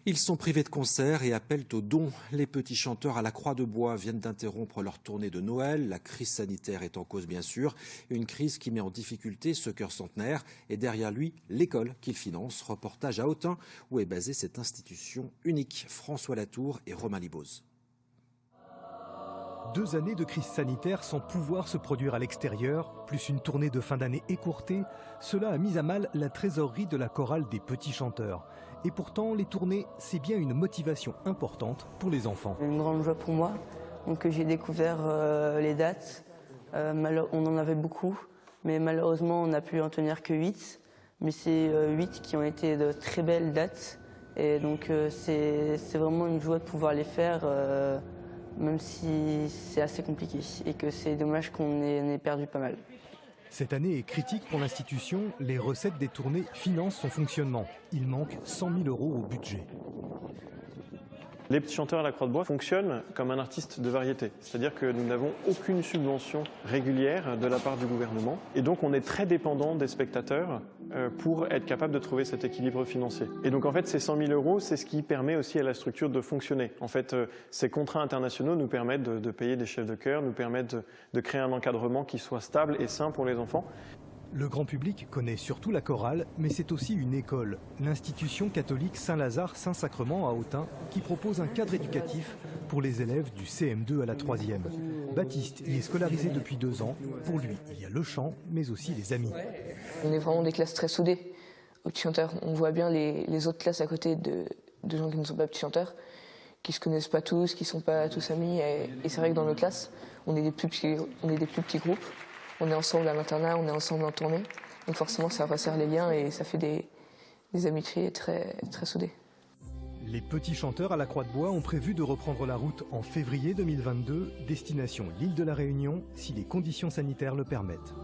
Ils sont privés de concert et appellent aux dons. Les petits chanteurs à la Croix de Bois viennent d'interrompre leur tournée de Noël. La crise sanitaire est en cause, bien sûr. Une crise qui met en difficulté ce chœur centenaire. Et derrière lui, l'école qu'il finance. Reportage à Autun, où est basée cette institution unique. François Latour et Romain Liboz. 2 années de crise sanitaire sans pouvoir se produire à l'extérieur, plus une tournée de fin d'année écourtée, cela a mis à mal la trésorerie de la chorale des petits chanteurs. Et pourtant, les tournées, c'est bien une motivation importante pour les enfants. Une grande joie pour moi. Donc j'ai découvert les dates. On en avait beaucoup, mais malheureusement on n'a pu en tenir que 8. Mais c'est 8 qui ont été de très belles dates. Et donc c'est vraiment une joie de pouvoir les faire. Même si c'est assez compliqué et que c'est dommage qu'on ait perdu pas mal. Cette année est critique pour l'institution. Les recettes des tournées financent son fonctionnement. Il manque 100 000 € au budget. Les petits chanteurs à la Croix de Bois fonctionnent comme un artiste de variété. C'est-à-dire que nous n'avons aucune subvention régulière de la part du gouvernement. Et donc on est très dépendant des spectateurs pour être capable de trouver cet équilibre financier. Et donc en fait ces 100 000 €, c'est ce qui permet aussi à la structure de fonctionner. En fait ces contrats internationaux nous permettent de payer des chefs de chœur, nous permettent de créer un encadrement qui soit stable et sain pour les enfants. Le grand public connaît surtout la chorale, mais c'est aussi une école, l'institution catholique Saint-Lazare-Saint-Sacrement à Autun, qui propose un cadre éducatif pour les élèves du CM2 à la 3e. Baptiste y est scolarisé depuis 2 ans. Pour lui, il y a le chant, mais aussi les amis. On est vraiment des classes très soudées. Aux petits chanteurs, on voit bien les autres classes à côté de gens qui ne sont pas petits chanteurs, qui ne se connaissent pas tous, qui ne sont pas tous amis. Et c'est vrai que dans nos classes, on est des plus petits groupes. On est ensemble à l'internat, on est ensemble en tournée. Donc forcément, ça resserre les liens et ça fait des amitiés très, très soudées. Les petits chanteurs à la Croix de Bois ont prévu de reprendre la route en février 2022, destination l'île de la Réunion, si les conditions sanitaires le permettent.